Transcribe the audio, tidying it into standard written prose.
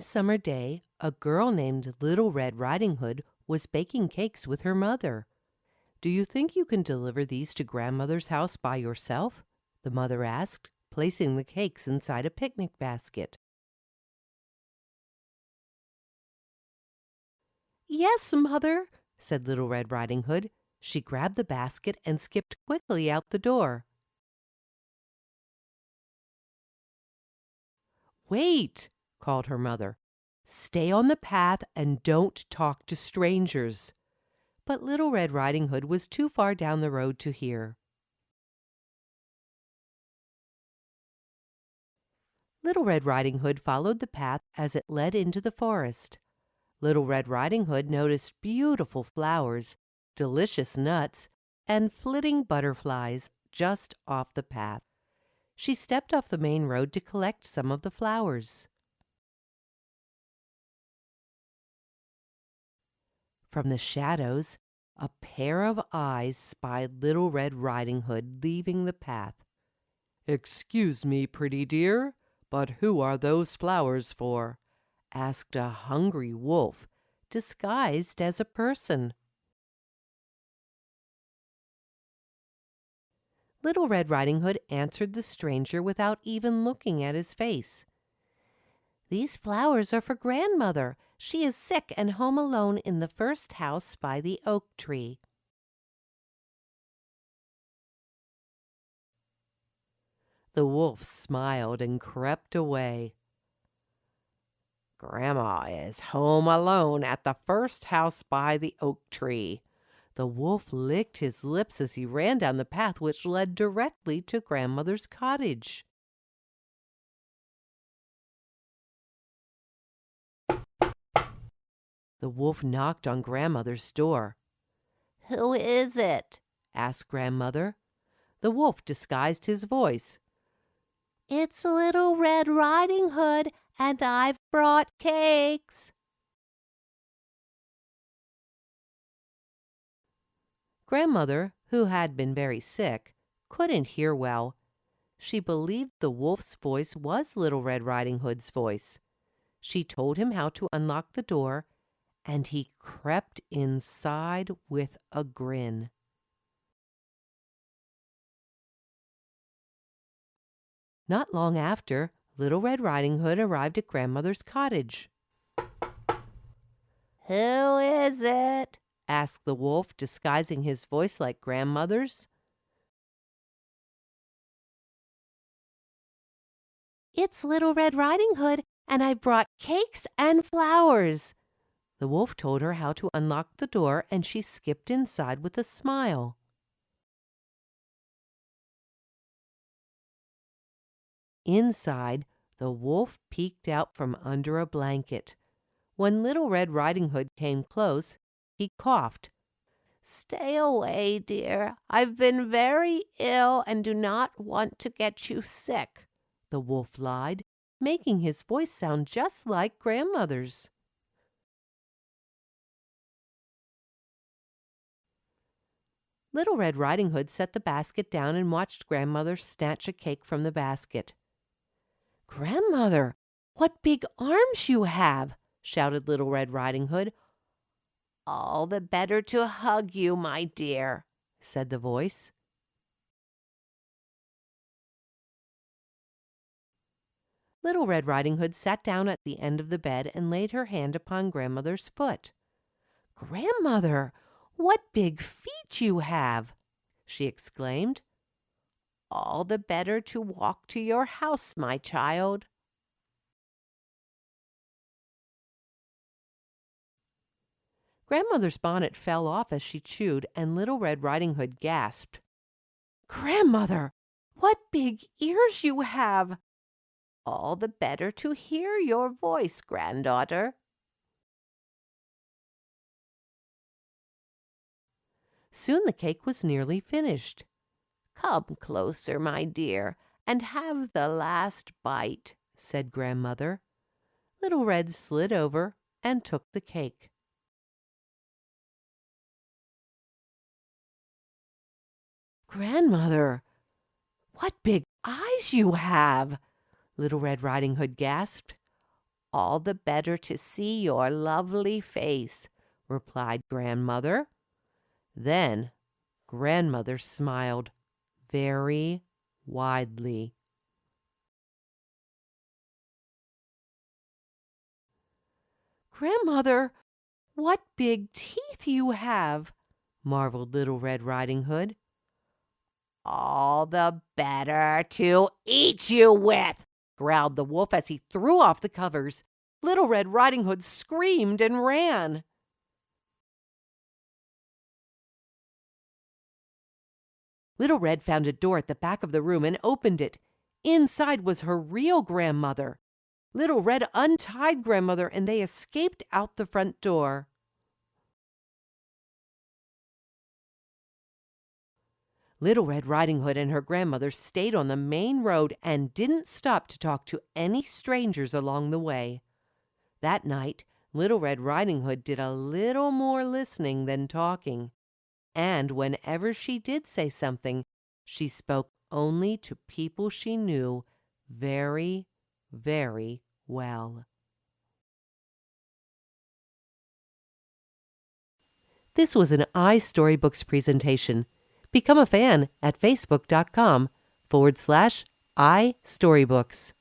summer day, a girl named Little Red Riding Hood was baking cakes with her mother. "Do you think you can deliver these to Grandmother's house by yourself?" the mother asked, placing the cakes inside a picnic basket. "Yes, Mother," said Little Red Riding Hood. She grabbed the basket and skipped quickly out the door. "Wait!" called her mother. "Stay on the path and don't talk to strangers." But Little Red Riding Hood was too far down the road to hear. Little Red Riding Hood followed the path as it led into the forest. Little Red Riding Hood noticed beautiful flowers, delicious nuts, and flitting butterflies just off the path. She stepped off the main road to collect some of the flowers. From the shadows, a pair of eyes spied Little Red Riding Hood leaving the path. "Excuse me, pretty dear, but who are those flowers for?" asked a hungry wolf, disguised as a person. Little Red Riding Hood answered the stranger without even looking at his face. "These flowers are for Grandmother. She is sick and home alone in the first house by the oak tree." The wolf smiled and crept away. "Grandma is home alone at the first house by the oak tree." The wolf licked his lips as he ran down the path which led directly to Grandmother's cottage. The wolf knocked on Grandmother's door. "Who is it?" asked Grandmother. The wolf disguised his voice. "It's Little Red Riding Hood, and I've brought cakes." Grandmother, who had been very sick, couldn't hear well. She believed the wolf's voice was Little Red Riding Hood's voice. She told him how to unlock the door, and he crept inside with a grin. Not long after, Little Red Riding Hood arrived at Grandmother's cottage. "Who is it?" asked the wolf, disguising his voice like Grandmother's. "It's Little Red Riding Hood, and I brought cakes and flowers." The wolf told her how to unlock the door, and she skipped inside with a smile. Inside, the wolf peeked out from under a blanket. When Little Red Riding Hood came close, he coughed. "Stay away, dear. I've been very ill and do not want to get you sick," the wolf lied, making his voice sound just like Grandmother's. Little Red Riding Hood set the basket down and watched Grandmother snatch a cake from the basket. "Grandmother, what big arms you have!" shouted Little Red Riding Hood. "All the better to hug you, my dear," said the voice. Little Red Riding Hood sat down at the end of the bed and laid her hand upon Grandmother's foot. "Grandmother, what big feet you have!" she exclaimed. "All the better to walk to your house, my child." Grandmother's bonnet fell off as she chewed, and Little Red Riding Hood gasped. "Grandmother, what big ears you have!" "All the better to hear your voice, granddaughter." Soon the cake was nearly finished. "Come closer, my dear, and have the last bite," said Grandmother. Little Red slid over and took the cake. "Grandmother, what big eyes you have!" Little Red Riding Hood gasped. "All the better to see your lovely face," replied Grandmother. Then Grandmother smiled very widely. "Grandmother, what big teeth you have!" marveled Little Red Riding Hood. "All the better to eat you with," growled the wolf as he threw off the covers. Little Red Riding Hood screamed and ran. Little Red found a door at the back of the room and opened it. Inside was her real grandmother. Little Red untied Grandmother and they escaped out the front door. Little Red Riding Hood and her grandmother stayed on the main road and didn't stop to talk to any strangers along the way. That night, Little Red Riding Hood did a little more listening than talking. And whenever she did say something, she spoke only to people she knew very, very well. This was an iStorybooks presentation. Become a fan at facebook.com/iStorybooks.